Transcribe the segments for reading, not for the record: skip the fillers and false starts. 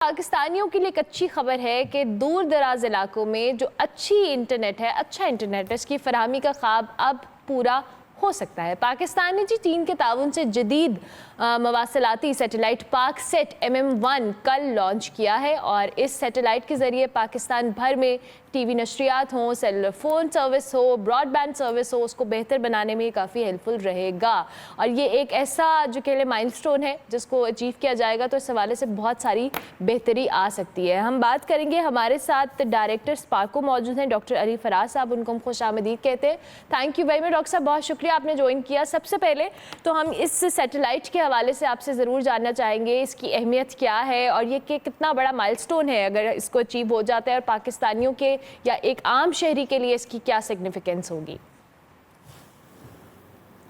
पाकिस्तानियों के लिए एक अच्छी खबर है कि दूर दराज इलाकों में जो अच्छी इंटरनेट है, अच्छा इंटरनेट है, इसकी फराहमी का ख्वाब अब पूरा हो सकता है। पाकिस्तान ने चीन के ताउन से जदीद मवासलाती सैटेलाइट पाकसेट MM1 कल लॉन्च किया है और इस सैटेलाइट के ज़रिए पाकिस्तान भर में टीवी नशरियात हों, सेलुलर फ़ोन सर्विस हो, ब्रॉडबैंड सर्विस हो, उसको बेहतर बनाने में काफ़ी हेल्पफुल रहेगा। और ये एक ऐसा जो कि माइलस्टोन है जिसको अचीव किया जाएगा तो इस हवाले से बहुत सारी बेहतरी आ सकती है। हम बात करेंगे, हमारे साथ डायरेक्टर स्पार्को मौजूद हैं, डॉक्टर अली फराज साहब, उनको हम खुश आमदीद कहते हैं। Thank you very much doctor साहब, बहुत शुक्रिया आपने ज्वाइन किया। सबसे पहले तो हम इस सैटेलाइट के हवाले से आपसे ज़रूर जानना चाहेंगे, इसकी अहमियत क्या है और ये कितना बड़ा माइलस्टोन है अगर इसको अचीव हो जाता है, और पाकिस्तानियों के या एक आम शहरी के लिए इसकी क्या सिग्निफिकेंस होगी?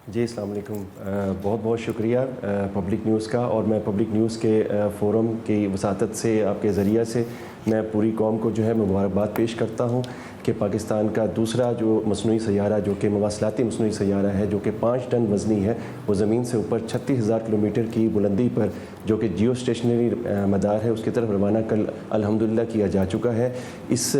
जी अस्सलाम वालेकुम, बहुत बहुत शुक्रिया पब्लिक न्यूज़ का। और मैं पब्लिक न्यूज़ के फ़ोरम की वसातत से आपके ज़रिए से मैं पूरी कौम को जो है मुबारकबाद पेश करता हूँ कि पाकिस्तान का दूसरा जो मसनूई सैयारा जो कि मवासलाती मसनूई सैयारा है, जो कि 5 टन वज़नी है, वो ज़मीन से ऊपर 36,000 किलोमीटर की बुलंदी पर जो कि जियो स्टेशनरी मदार है उसकी तरफ रवाना कल अल्हम्दुलिल्लाह किया जा चुका है। इस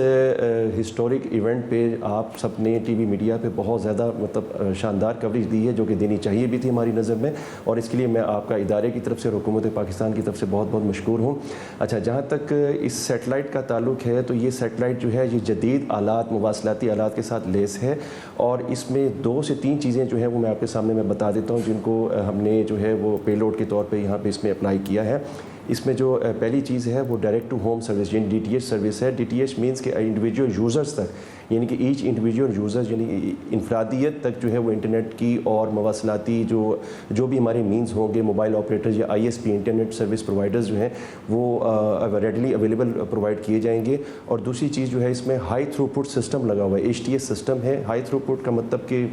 हिस्टोरिक इवेंट पे आप सब ने टीवी मीडिया पे बहुत ज़्यादा मतलब शानदार कवरेज दी है, जो कि देनी चाहिए भी थी हमारी नज़र में, और इसके लिए मैं आपका इदारे की तरफ से और हुकूमत पाकिस्तान की तरफ से बहुत बहुत मशकूर हूँ। अच्छा, जहाँ तक इस सैटेलाइट का ताल्लुक़ है तो ये सैटेलाइट जो है ये जदीद आलात, मुवासलाती आलात के साथ लेस है, और इसमें 2 से 3 चीज़ें जो है वो मैं आपके सामने मैं बता देता हूँ, जिनको हमने जो है वो पेलोड के तौर पे यहाँ पे इसमें अप्लाई किया है। इसमें जो पहली चीज़ है वो डायरेक्ट टू होम सर्विस यानी DTH सर्विस है। DTH मीन्स के इंडिविजुअल यूज़र्स तक, यानी कि ईच इंडिविजुअल यूज़र्स यानी इनफरादियत तक जो है वो इंटरनेट की और मवासलाती जो भी हमारे मीन्स होंगे, मोबाइल ऑपरेटर्स या ISP इंटरनेट सर्विस प्रोवाइडर्स जो हैं वो रेडली अवेलेबल प्रोवाइड किए जाएंगे। और दूसरी चीज़ जो है इसमें हाई थ्रूपुट सिस्टम लगा हुआ है, HTS सिस्टम है। हाई थ्रूपुट का मतलब कि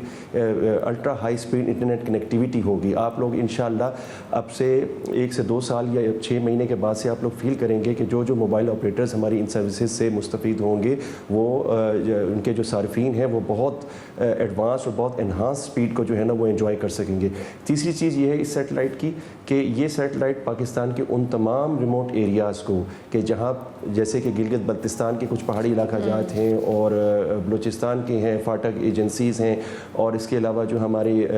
ultra high speed internet connectivity होगी। आप लोग इंशाल्लाह अब से 1 से 2 साल या 6 महीने के बाद से आप लोग फील करेंगे कि जो मोबाइल ऑपरेटर्स हमारी इन सर्विसेज से मुस्तफ़ीद होंगे वो उनके जो सार्फिन हैं वो बहुत एडवांस और बहुत एनहांस स्पीड को जो है ना वो एंजॉय कर सकेंगे। तीसरी चीज़ ये है इस सैटेलाइट की कि ये सैटेलाइट पाकिस्तान के उन तमाम रिमोट एरियाज़ को, कि जहाँ जैसे कि गिलगित बल्तिस्तान के कुछ पहाड़ी इलाका जात हैं और बलूचिस्तान के हैं, फाटक एजेंसीज़ हैं, और इसके अलावा जो हमारे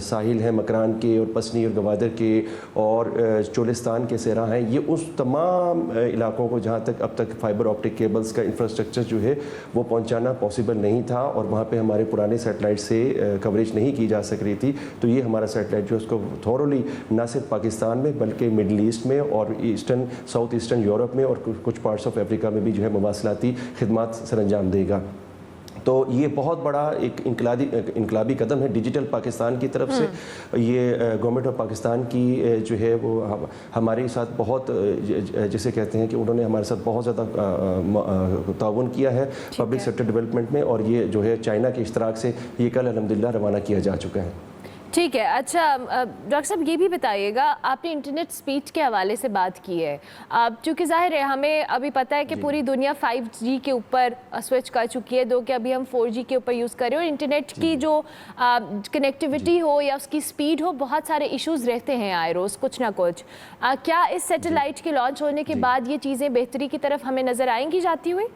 साहिल हैं मकरान के और पसनी और गवादर के और चोलिस्तान के सेरा हैं, ये उस तमाम इलाकों को जहाँ तक अब तक फाइबर ऑप्टिक केबल्स का इंफ्रास्ट्रक्चर जो है वो पहुँचाना पॉसिबल नहीं था, और वहाँ पे हमारे पुराने सैटेलाइट से कवरेज नहीं की जा सक रही थी। तो ये हमारा सैटेलाइट जो है उसको थॉरोली ना सिर्फ पाकिस्तान में बल्कि मिडल ईस्ट में और ईस्टर्न साउथ ईस्टर्न यूरोप में और कुछ पार्ट्स ऑफ अफ्रीका में भी जो है मवासलाती खिदमात सर अंजाम देगा। तो ये बहुत बड़ा एक इनकलाबी कदम है डिजिटल पाकिस्तान की तरफ से। ये गवर्नमेंट ऑफ पाकिस्तान की जो है वो हमारे साथ बहुत जिसे कहते हैं कि उन्होंने हमारे साथ बहुत ज़्यादा ताउन किया है पब्लिक सेक्टर डेवलपमेंट में, और ये जो है चाइना के इश्तराक से ये कल अल्हम्दुलिल्लाह रवाना किया जा चुका है। ठीक है। अच्छा डॉक्टर साहब, ये भी बताइएगा, आपने इंटरनेट स्पीड के हवाले से बात की है, चूँकि ज़ाहिर है हमें अभी पता है कि पूरी दुनिया 5G के ऊपर स्विच कर चुकी है, दो कि अभी हम 4G के ऊपर यूज़ कर रहे हो। इंटरनेट की जो कनेक्टिविटी हो या उसकी स्पीड हो, बहुत सारे इश्यूज़ रहते हैं आए रोज़ कुछ ना कुछ। क्या इस सैटेलाइट के लॉन्च होने के बाद ये चीज़ें बेहतरी की तरफ हमें नज़र आएंगी जाती हुई?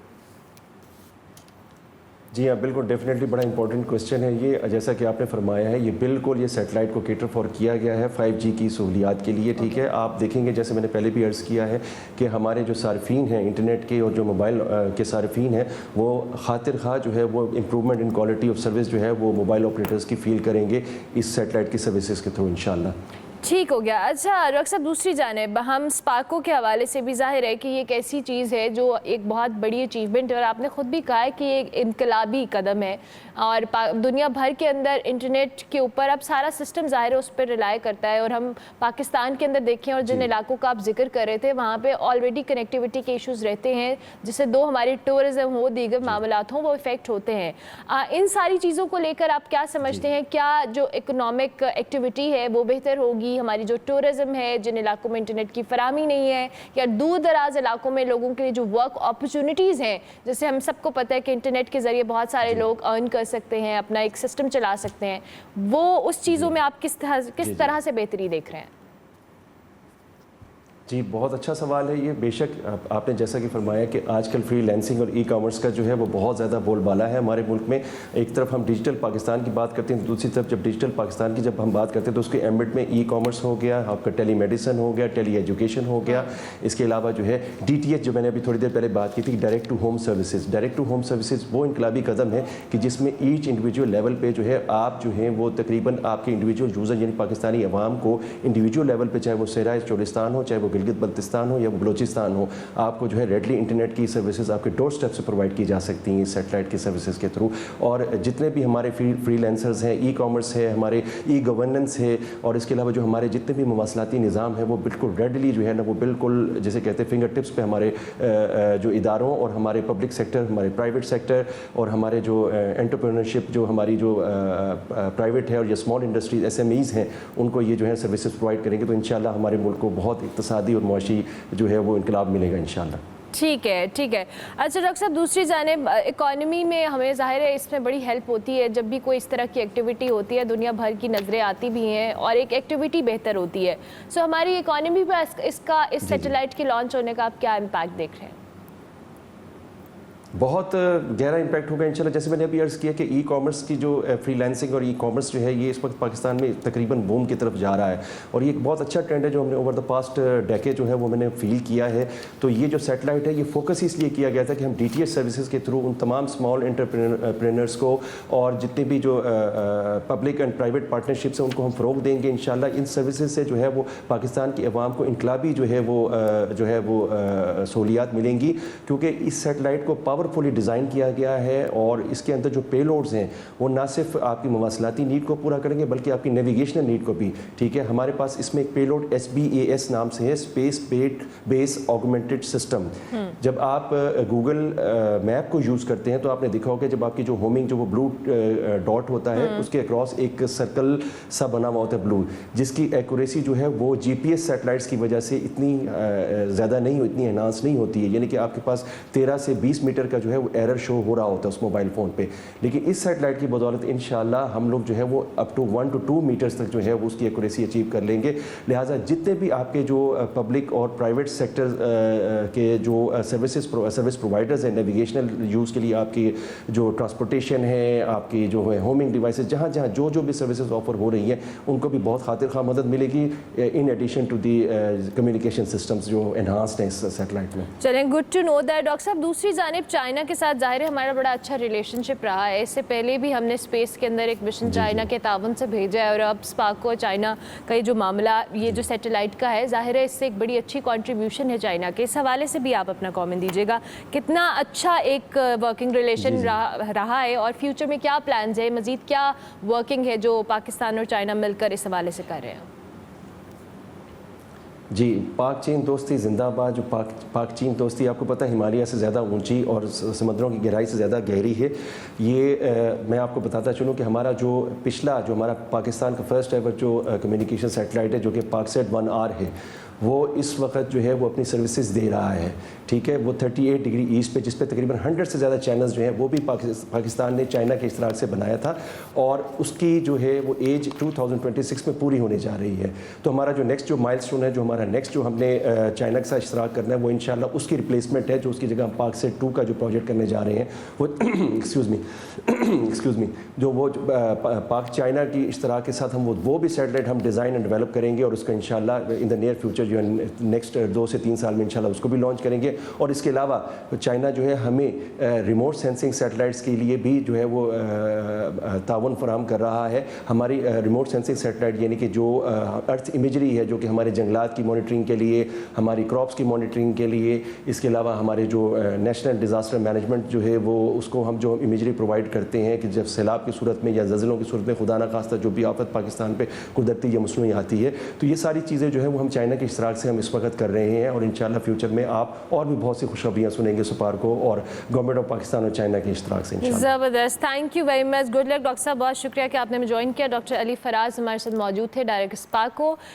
जी हाँ, बिल्कुल, डेफिनेटली बड़ा इंपॉर्टेंट क्वेश्चन है ये। जैसा कि आपने फरमाया है, ये बिल्कुल ये सैटेलाइट को केटर फॉर किया गया है 5G की सहूलियात के लिए। ठीक है, आप देखेंगे जैसे मैंने पहले भी अर्ज़ किया है कि हमारे जो सार्फिन हैं इंटरनेट के और जो मोबाइल के सार्फिन हैं वो खातिर खा जो है वो improvement in quality of service जो है वो मोबाइल ऑपरेटर्स की फील करेंगे इस सैटेलाइट की सर्विसेज के थ्रू इंशाल्लाह। ठीक हो गया। अच्छा डॉक्टर साहब, दूसरी जानिब हम स्पार्को के हवाले से भी ज़ाहिर है कि ये एक ऐसी चीज़ है जो एक बहुत बड़ी अचीवमेंट है, और आपने ख़ुद भी कहा है कि एक इनकलाबी कदम है, और दुनिया भर के अंदर इंटरनेट के ऊपर अब सारा सिस्टम ज़ाहिर है उस पर रिलाई करता है। और हम पाकिस्तान के अंदर देखें और जिन इलाकों का आप जिक्र कर रहे थे वहाँ पर ऑलरेडी कनेक्टिविटी के इशूज़ रहते हैं, जिससे दो हमारी टूरिज़म हो, दीगर मामलात हों, वो इफ़ेक्ट होते हैं। इन सारी चीज़ों को लेकर आप क्या समझते हैं? क्या जो इकोनॉमिक एक्टिविटी है वो बेहतर होगी? हमारी जो टूरिज्म है, जिन इलाकों में इंटरनेट की फराहमी नहीं है, या दूर दराज इलाकों में लोगों के लिए जो वर्क अपॉर्चुनिटीज़ हैं, जैसे हम सबको पता है कि इंटरनेट के ज़रिए बहुत सारे लोग अर्न कर सकते हैं, अपना एक सिस्टम चला सकते हैं, वो उस चीज़ों में आप किस तरह से बेहतरी देख रहे हैं? जी, बहुत अच्छा सवाल है ये। बेशक आपने जैसा कि फरमाया कि आजकल फ्री लैंसिंग और ई कॉमर्स का जो है वो बहुत ज़्यादा बोलबाला है हमारे मुल्क में। एक तरफ हम डिजिटल पाकिस्तान की बात करते हैं, दूसरी तरफ जब डिजिटल पाकिस्तान की जब हम बात करते हैं तो उसके एम्बिट में ई कॉमर्स हो गया, आपका टेली मेडिसन हो गया, टेली एजुकेशन हो गया। इसके अलावा जो है DTH, जो मैंने अभी थोड़ी देर पहले बात की थी, direct to home services. Direct to home services वो इनकलाबी कदम है कि जिसमें ईच इंडिविजुअल लेवल पे जो है आप जो हैं वो तकरीबन आपके इंडिविजुअल यूज़र यानी पाकिस्तानी अवाम को इंडिविजुअल लेवल पे, चाहे वो सराय चोलिस्तान हो, चाहे वो गिलगित बल्तिस्तान हो या बलूचिस्तान हो, आपको जो है रेडली इंटरनेट की सर्विसेज आपके डोर स्टेप से प्रोवाइड की जा सकती हैं सैटेलाइट की सर्विसेज के थ्रू। और जितने भी हमारे फ्रीलांसर्स हैं, ई कॉमर्स है, हमारे ई गवर्नेंस है, और इसके अलावा जो हमारे जितने भी मवासलाती निज़ाम है वो बिल्कुल रेडली जो है ना वो बिल्कुल जैसे कहते हैं फिंगर टिप्स पे हमारे जो इदारों और हमारे पब्लिक सेक्टर, हमारे प्राइवेट सेक्टर और हमारे जो एंटरप्रेन्योरशिप जो हमारी जो प्राइवेट है और ये स्मॉल इंडस्ट्रीज SMEs हैं उनको ये जो है सर्विसेज प्रोवाइड करेंगे तो इंशाल्लाह हमारे मुल्क को बहुत इक़्तिसादी और मुआशी जो है वो इनकलाब मिलेगा इंशाल्लाह। ठीक है, ठीक है। अच्छा डॉक्टर साहब, दूसरी जानिब इकॉनमी में हमें ज़ाहिर है इसमें बड़ी हेल्प होती है जब भी कोई इस तरह की एक्टिविटी होती है, दुनिया भर की नज़रें आती भी हैं और एक एक्टिविटी बेहतर होती है। सो हमारी इकॉनमी पर इसका इस सैटेलाइट के लॉन्च होने का आप क्या इम्पैक्ट देख रहे हैं? बहुत गहरा इम्पैक्ट होगा इंशाल्लाह। जैसे मैंने अभी अर्ज़ किया कि ई कॉमर्स की जो फ्रीलांसिंग और ई कॉमर्स जो है ये इस वक्त पाकिस्तान में तकरीबन बूम की तरफ जा रहा है और ये एक बहुत अच्छा ट्रेंड है जो हमने ओवर द पास्ट डेकेड जो है वो मैंने फील किया है। तो ये जो सैटेलाइट है ये फोकस इसलिए किया गया था कि हम DTH सर्विसेज के थ्रू उन तमाम स्मॉल एंटरप्रेन्योर्स को और जितने भी जो पब्लिक एंड प्राइवेट पार्टनरशिप्स हैं उनको हम फ़रोग देंगे इंशाल्लाह। इन सर्विसेज से जो है वो पाकिस्तान की अवाम को इनकलाबी जो है वो सहूलियात मिलेंगी क्योंकि इस सैटेलाइट को पावरफुली डिज़ाइन किया गया है और इसके अंदर जो पेलोड्स हैं वो ना सिर्फ आपकी मवासलाती नीड को पूरा करेंगे बल्कि आपकी नेविगेशनल नीड को भी। ठीक है, हमारे पास इसमें एक पेलोड SBAS नाम से है, स्पेस बेस ऑगमेंटेड सिस्टम। जब आप गूगल मैप को यूज़ करते हैं तो आपने देखा होगा जब आपकी जो होमिंग जो वो ब्लू डॉट होता है उसके अक्रॉस एक सर्कल सा बना हुआ होता है ब्लू, जिसकी एक्यूरेसी जो है वो GPS सैटेलाइट्स की वजह से इतनी ज़्यादा नहीं, इतनी एनहांस नहीं होती है। यानी कि आपके पास 13 से 20 मीटर का जो है वो एरर शो हो रहा होता है उस मोबाइल फ़ोन पे, लेकिन इस सैटेलाइट की बदौलत इंशाल्लाह हम लोग जो है वो अप टू 1 to 2 मीटर्स तक जो है वो उसकी एक्यूरेसी अचीव कर लेंगे। लिहाजा जितने भी आपके जो पब्लिक और प्राइवेट सेक्टर के जो सर्विस प्रोवाइडर्स हैं नेविगेशनल यूज़ के लिए, आपकी जो ट्रांसपोर्टेशन है, आपकी जो है होमिंग डिवाइसेस, जहाँ जहाँ जो भी सर्विसेज ऑफर हो रही हैं उनको भी बहुत खातिर खा मदद मिलेगी in addition to the communication systems जो एनहांस्ड हैं इस सैटेलाइट में। चलें, good to know that. Doctor साहब, दूसरी जानिब चाइना के साथ ज़ाहिर है हमारा बड़ा अच्छा रिलेशनशिप रहा है। इससे पहले भी हमने स्पेस के अंदर एक मिशन चाइना के ताउन से भेजा है और अब स्पार्को और चाइना का ये जो मामला ये जो सैटेलाइट का है, ज़ाहिर है इससे एक बड़ी अच्छी कंट्रीब्यूशन है चाइना के। इस हवाले से भी आप अपना कमेंट दीजिएगा, कितना अच्छा एक वर्किंग रिलेशन रहा है और फ्यूचर में क्या प्लान्स है, मज़ीद क्या वर्किंग है जो पाकिस्तान और चाइना मिलकर इस हवाले से कर रहे हैं? जी, पाक चीन दोस्ती जिंदाबाद। जो पाक चीन दोस्ती आपको पता है हिमालय से ज़्यादा ऊंची और समुद्रों की गहराई से ज़्यादा गहरी है। ये मैं आपको बताता चलूँ कि हमारा जो पिछला जो हमारा पाकिस्तान का फर्स्ट एवर जो कम्युनिकेशन सैटेलाइट है जो कि पाकसेट 1R है वो इस वक्त जो है वो अपनी सर्विसेज दे रहा है। ठीक है, वो 38 डिग्री ईस्ट पे जिस पे तकरीबन 100 से ज़्यादा चैनल्स जो हैं वो भी पाकिस्तान ने चाइना के इश्तराक से बनाया था और उसकी जो है वो एज 2026 में पूरी होने जा रही है। तो हमारा जो नेक्स्ट जो माइलस्टोन है, जो हमारा नेक्स्ट जो हमने चाइना के साथ इश्तराक करना है वो इंशाल्लाह उसकी रिप्लेसमेंट है, जो उसकी जगह हम पाकसेट 2 का जो प्रोजेक्ट करने जा रहे हैं वो एक्सक्यूज़ मी जो वो पाक चाइना की इश्तराक के साथ हम वो भी सैटेलाइट हम डिज़ाइन एंड डेवलप करेंगे और उसका इंशाल्लाह इन द नियर फ्यूचर जो है नेक्स्ट 2 से 3 साल में इंशाल्लाह उसको भी लॉन्च करेंगे। और इसके अलावा चाइना जो है हमें रिमोट सेंसिंग सैटेलाइट्स के लिए भी जो है वो ताउन फराहम कर रहा है। हमारी रिमोट सेंसिंग सैटेलाइट यानी कि जो अर्थ इमेजरी है जो कि हमारे जंगलात की मॉनिटरिंग के लिए, हमारी क्रॉप्स की मॉनिटरिंग के लिए, इसके अलावा हमारे जो नेशनल डिज़ास्टर मैनेजमेंट जो है वो उसको हम जो इमेजरी प्रोवाइड करते हैं कि जब सैलाब की सूरत में या ज़लज़लों की सूरत में खुदा न खास्ता जो भी आफत पाकिस्तान पे कुदरती या मसनूई आती है तो ये सारी चीज़ें जो है वो हम चाइना के इश्तराक से हम इस वक्त कर रहे हैं और इंशाल्लाह फ्यूचर में आप और भी बहुत सी खुशखबरियाँ सुनेंगे सुपार्को और गवर्नमेंट ऑफ पाकिस्तान और चाइना के इश्तराक से इंशाल्लाह। ज़बरदस्त, thank you very much, good luck. Doctor साहब बहुत शुक्रिया कि आपने हमें ज्वाइन किया। डॉक्टर अली फराज हमारे साथ मौजूद थे, डायरेक्टर स्पार्को।